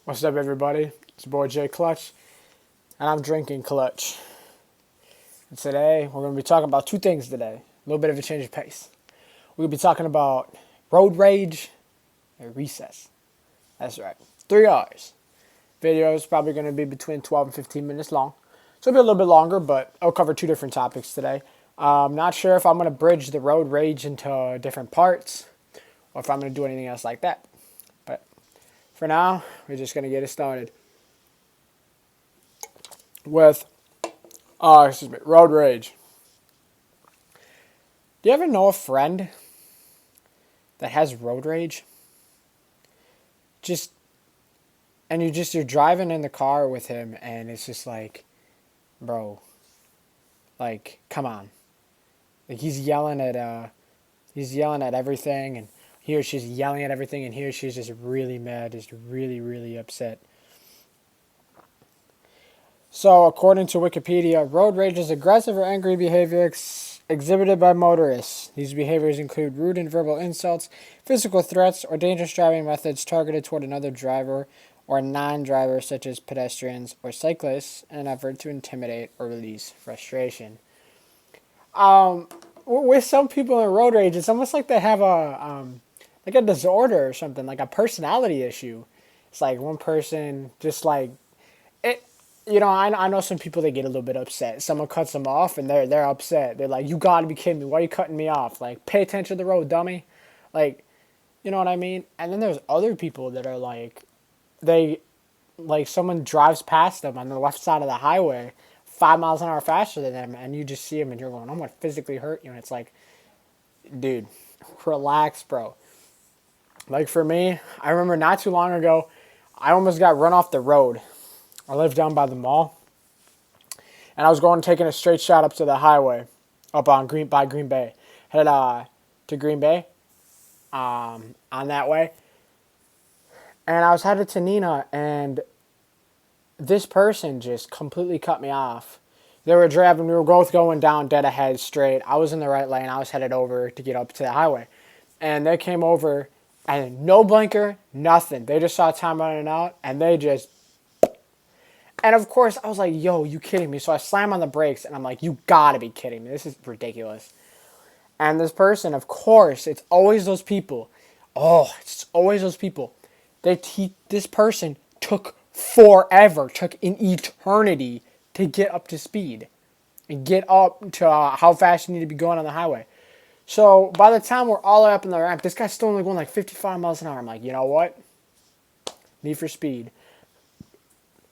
What's up, everybody? It's your boy Jay Clutch, and I'm drinking Clutch. And today, we're going to be talking about two things today. A little bit of a change of pace. We'll be talking about road rage and recess. That's right. 3 hours. Video is probably going to be between 12 and 15 minutes long. So it'll be a little bit longer, but I'll cover two different topics today. I'm not sure if I'm going to bridge the road rage into different parts or if I'm going to do anything else like that. But for now, we're just going to get it started with road rage. Do you ever know a friend that has road rage? You're driving in the car with him and it's just like, bro, like, come on. Like he's yelling at everything, and he or she's yelling at everything, and he or she's just really mad, just really, really upset. So, according to Wikipedia, road rage is aggressive or angry behavior exhibited by motorists. These behaviors include rude and verbal insults, physical threats, or dangerous driving methods targeted toward another driver or non-driver, such as pedestrians or cyclists, in an effort to intimidate or release frustration. With some people in road rage, it's almost like they have like a disorder or something, like a personality issue. It's like one person just like it. I know some people that get a little bit upset. Someone cuts them off and they're upset. They're like, "You gotta be kidding me! Why are you cutting me off? Like, pay attention to the road, dummy!" Like, you know what I mean? And then there's other people that are like, they, like someone drives past them on the left side of the highway, 5 miles an hour faster than them, and you just see them and you're going, "I'm gonna physically hurt you." And it's like, dude, relax, bro. Like for me, I remember not too long ago, I almost got run off the road. I lived down by the mall, and I was taking a straight shot up to the highway, up on Green Bay, headed to Green Bay, on that way, and I was headed to Neenah, and this person just completely cut me off. They were driving, we were both going down dead ahead straight. I was in the right lane, I was headed over to get up to the highway, and they came over, and no blinker, nothing. They just saw time running out, and they just. And of course, I was like, "Yo, you kidding me?" So I slam on the brakes, and I'm like, "You gotta be kidding me. This is ridiculous." And this person, of course, it's always those people. Oh, it's always those people. This person took forever, took an eternity to get up to speed and get up to how fast you need to be going on the highway. So by the time we're all the way up in the ramp, this guy's still only going like 55 miles an hour. I'm like, you know what? Need for speed.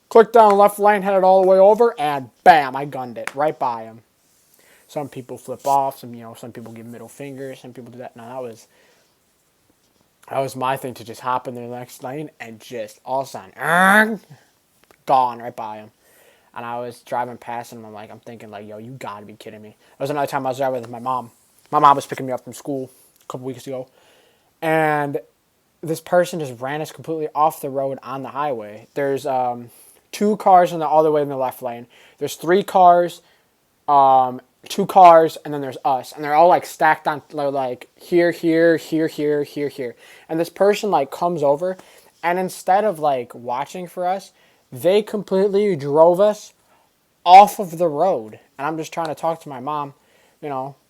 Clicked down left lane, headed all the way over, and bam, I gunned it right by him. Some people flip off, some people give middle fingers, some people do that. No, that was my thing, to just hop in the next lane and just all of a sudden, gone right by him. And I was driving past him, I'm thinking like, "Yo, you gotta be kidding me." It was another time I was driving with my mom. My mom was picking me up from school a couple weeks ago, and this person just ran us completely off the road on the highway. There's two cars all the way in the left lane. There's 3 cars, 2 cars, and then there's us, and they're all like stacked on like here, here, here, here, here, here. And this person like comes over, and instead of like watching for us, they completely drove us off of the road. And I'm just trying to talk to my mom,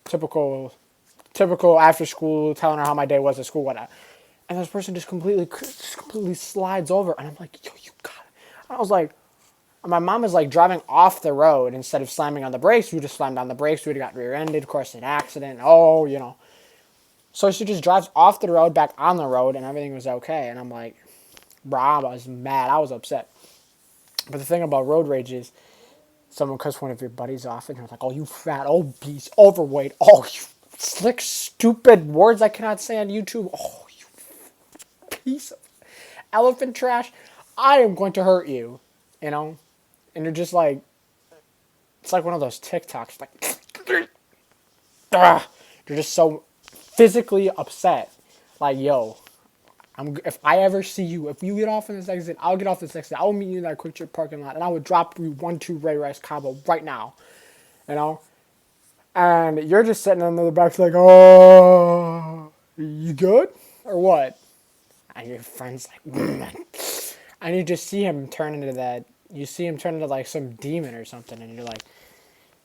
typical after school, telling her how my day was at school, whatnot. And this person just completely slides over, and I'm like, "Yo, you got it." And I was like, my mom is like driving off the road instead of slamming on the brakes. We just slammed on the brakes. We would have got rear-ended, of course, an accident. So she just drives off the road, back on the road, and everything was okay. And I'm like, bro, I was mad. I was upset. But the thing about road rage is, someone cuts one of your buddies off, and you're like, "Oh, you fat, obese, overweight, oh, you slick, stupid words I cannot say on YouTube. Oh, you piece of elephant trash. I am going to hurt you," And you're just like, it's like one of those TikToks, like, you're just so physically upset. Like, "Yo, if I ever see you, if you get off in this exit, I'll get off this exit. I will meet you in that Quick Trip parking lot, and I would drop you 1-2 Ray Rice Cabo right now," And you're just sitting in the back like, "Oh, you good? Or what?" And your friend's like, and you just see him turn into that. You see him turn into like some demon or something, and you're like,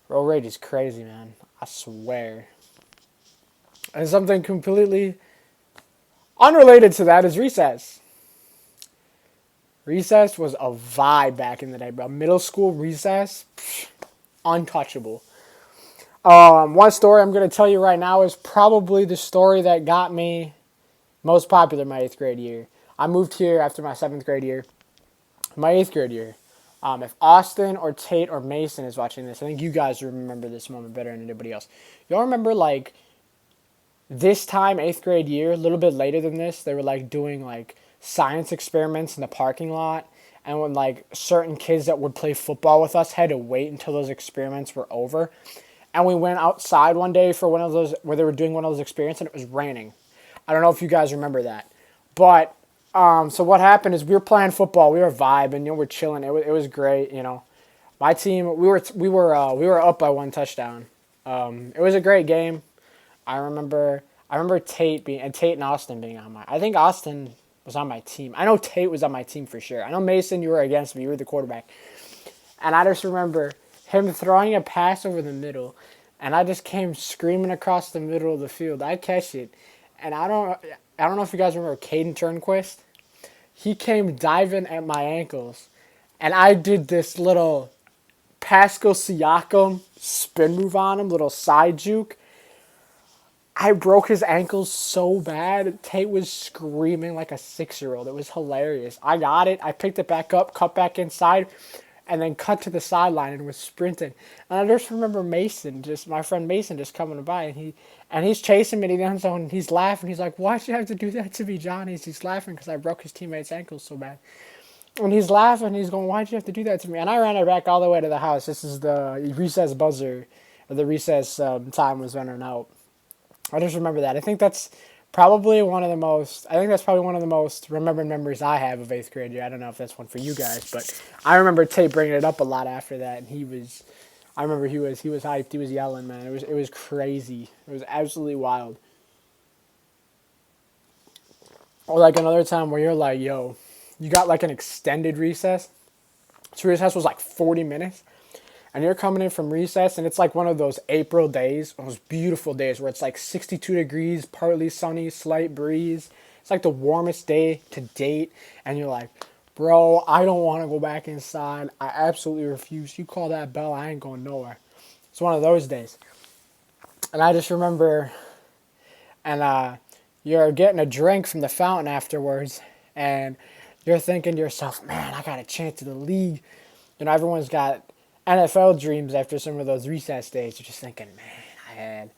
road rage is crazy, man. I swear. And something completely unrelated to that is recess. Recess was a vibe back in the day, bro. Middle school recess, untouchable. One story I'm going to tell you right now is probably the story that got me most popular my 8th grade year. I moved here after my 7th grade year. My 8th grade year. If Austin or Tate or Mason is watching this, I think you guys remember this moment better than anybody else. Y'all remember like this time 8th grade year, a little bit later than this, they were like doing like science experiments in the parking lot. And when like certain kids that would play football with us had to wait until those experiments were over. And we went outside one day for one of those where they were doing one of those experiments and it was raining. I don't know if you guys remember that. But so what happened is we were playing football, we were vibing, we're chilling. It was great. My team, we were up by one touchdown. It was a great game. I remember Tate and Austin being on my. I think Austin was on my team. I know Tate was on my team for sure. I know Mason, you were against me. You were the quarterback, and I just remember him throwing a pass over the middle, and I just came screaming across the middle of the field. I catch it, and I don't know if you guys remember Caden Turnquist. He came diving at my ankles, and I did this little Pascal Siakam spin move on him, little side juke. I broke his ankles so bad. Tate was screaming like a 6-year-old. It was hilarious. I got it. I picked it back up, cut back inside, and then cut to the sideline and was sprinting. And I just remember Mason, just my friend Mason, just coming by, and he's chasing me in the end zone. And he's laughing. He's like, "Why'd you have to do that to me, John?" He's laughing because I broke his teammate's ankles so bad. And he's laughing. He's going, "Why'd you have to do that to me?" And I ran it back all the way to the house. This is the recess buzzer, or the recess time was running out. I just remember that. I think that's probably one of the most. I think that's probably one of the most remembered memories I have of 8th grade year. I don't know if that's one for you guys, but I remember Tate bringing it up a lot after that, and he was. I remember he was hyped. He was yelling, man. It was crazy. It was absolutely wild. Or like another time where you're like, yo, you got like an extended recess. So recess was like 40 minutes. And you're coming in from recess, and it's like one of those April days, those beautiful days where it's like 62 degrees, partly sunny, slight breeze. It's like the warmest day to date, and you're like, bro, I don't want to go back inside. I absolutely refuse. You call that bell, I ain't going nowhere. It's one of those days. And I just remember, and you're getting a drink from the fountain afterwards, and you're thinking to yourself, man, I got a chance to the league. Everyone's got NFL dreams after some of those recess days. You're just thinking, man,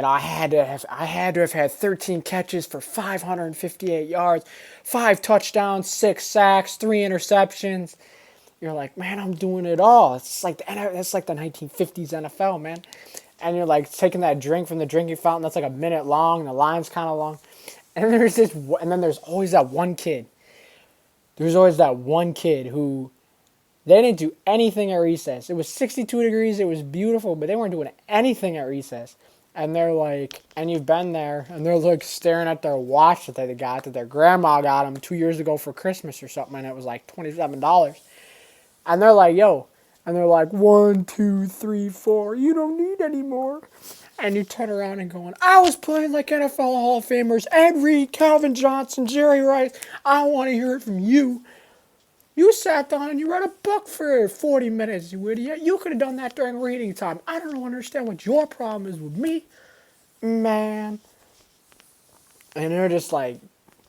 I had to have had 13 catches for 558 yards, 5 touchdowns, 6 sacks, 3 interceptions. You're like, man, I'm doing it all. That's like the 1950s NFL, man. And you're like taking that drink from the drinking fountain that's like a minute long. The line's kind of long, and then there's always that one kid. There's always that one kid who they didn't do anything at recess. It was 62 degrees. It was beautiful, but they weren't doing anything at recess. And they're like, and you've been there, and they're like staring at their watch that they got, that their grandma got them 2 years ago for Christmas or something, and it was like $27. And they're like, yo, and they're like, 1, 2, 3, 4, you don't need any more. And you turn around and going, I was playing like NFL Hall of Famers, Ed Reed, Calvin Johnson, Jerry Rice. I want to hear it from you. You sat down and you read a book for 40 minutes, you idiot. You could have done that during reading time. I don't understand what your problem is with me, man. And they're just like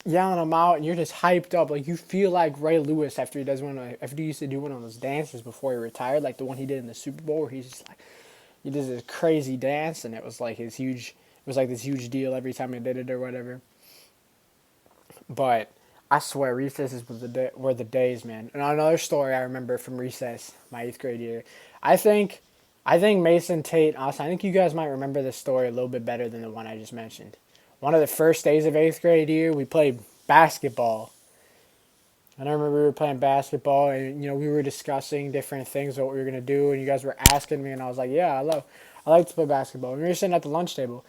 yelling them out, and you're just hyped up. Like you feel like Ray Lewis after he used to do one of those dances before he retired, like the one he did in the Super Bowl, where he's just like he did this crazy dance, and it was like this huge deal every time he did it or whatever. But I swear, recesses were the days, man. And another story I remember from recess, my 8th grade year. I think Mason, Tate, Austin, I think you guys might remember this story a little bit better than the one I just mentioned. One of the first days of 8th grade year, we played basketball. And I remember we were playing basketball, and we were discussing different things, what we were gonna do, and you guys were asking me, and I was like, yeah, I like to play basketball. And we were sitting at the lunch table,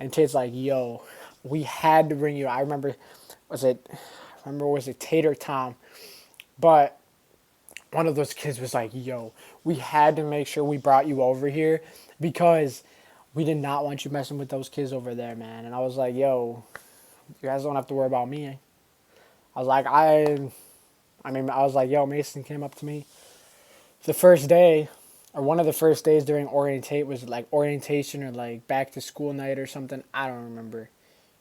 and Tate's like, yo, we had to bring you. I remember, was it? remember was it Tater Tom, but one of those kids was like, "Yo, we had to make sure we brought you over here because we did not want you messing with those kids over there, man." And I was like, "Yo, you guys don't have to worry about me." I was like, I was like, "Yo," Mason came up to me the first day, or one of the first days during orientate was like orientation or like back to school night or something. I don't remember,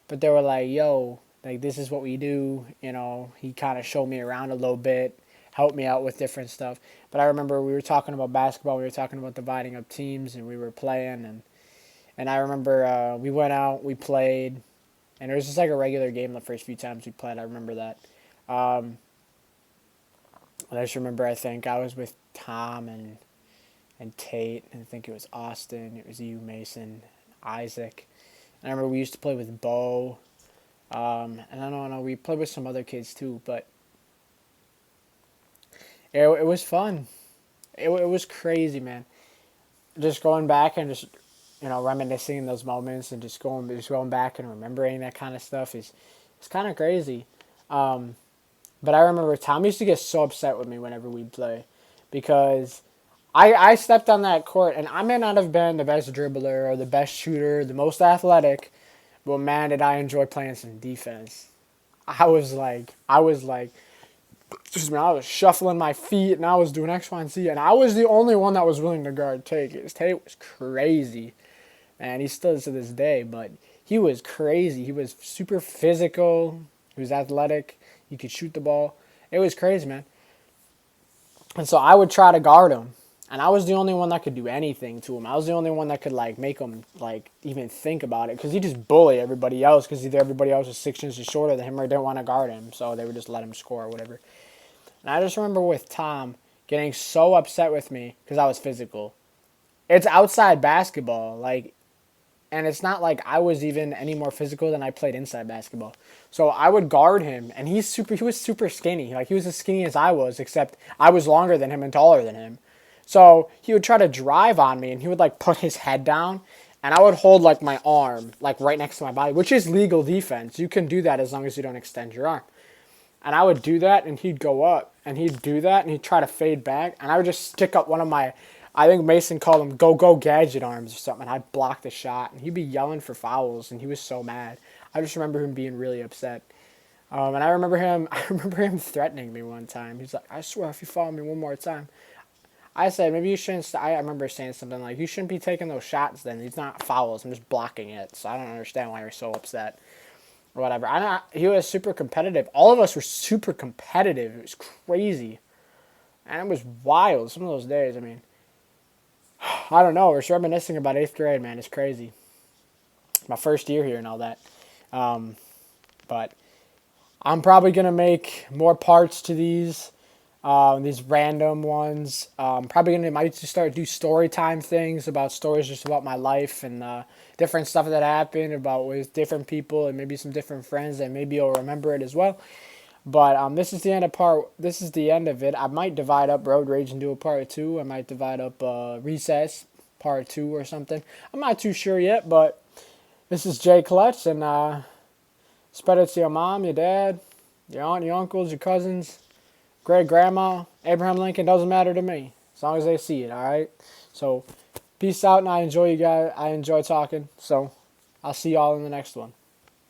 but they were like, "Yo, like this is what we do." You know, he kind of showed me around a little bit, helped me out with different stuff. But I remember we were talking about basketball. We were talking about dividing up teams, and we were playing. And I remember we went out, we played, and it was just like a regular game the first few times we played. I remember that. Um, and I just remember I think I was with Tom and Tate, and I think it was Austin, it was you, Mason, Isaac. And I remember we used to play with Bo, and I don't know, we played with some other kids too, but it was fun. It was crazy, man. Just going back and just reminiscing in those moments and just going back and remembering that kind of stuff is it's kind of crazy. Um, but I remember Tom used to get so upset with me whenever we play because I stepped on that court and I may not have been the best dribbler or the best shooter, the most athletic, but man, did I enjoy playing some defense. I was like, excuse me, I was shuffling my feet and I was doing X, Y, and Z, and I was the only one that was willing to guard Tate. Tate was crazy, and he still is to this day, but he was crazy. He was super physical. He was athletic. He could shoot the ball. It was crazy, man. And so I would try to guard him. And I was the only one that could do anything to him. I was the only one that could like make him like even think about it because he just bullied everybody else because either everybody else was 6 inches shorter than him or didn't want to guard him, so they would just let him score or whatever. And I just remember with Tom getting so upset with me because I was physical. It's outside basketball, like, and it's not like I was even any more physical than I played inside basketball. So I would guard him, and he was super skinny. Like he was as skinny as I was, except I was longer than him and taller than him. So he would try to drive on me, and he would like put his head down, and I would hold like my arm like right next to my body, which is legal defense. You can do that as long as you don't extend your arm. And I would do that, and he'd go up, and he'd do that, and he'd try to fade back, and I would just stick up one of my, I think Mason called them go gadget arms or something, and I'd block the shot, and he'd be yelling for fouls, and he was so mad. I just remember him being really upset. And I remember him threatening me one time. He's like, "I swear if you foul me one more time." I said, maybe you shouldn't, I remember saying something like, "You shouldn't be taking those shots then. These not fouls. I'm just blocking it." So I don't understand why you're so upset. Or whatever. He was super competitive. All of us were super competitive. It was crazy. And it was wild. Some of those days, I mean, I don't know. We're just reminiscing about 8th grade, man. It's crazy. My first year here and all that. But I'm probably going to make more parts to these random ones. Probably going to might just start do story time things about stories just about my life and different stuff that happened about with different people and maybe some different friends and maybe you'll remember it as well. But this is the end of This is the end of it. I might divide up Road Rage and do a part 2. I might divide up Recess part 2 or something. I'm not too sure yet, but this is Jay Clutch, and spread it to your mom, your dad, your aunt, your uncles, your cousins, great grandma, Abraham Lincoln. Doesn't matter to me as long as they see it. All right. So peace out, and I enjoy you guys. I enjoy talking. So I'll see y'all in the next one.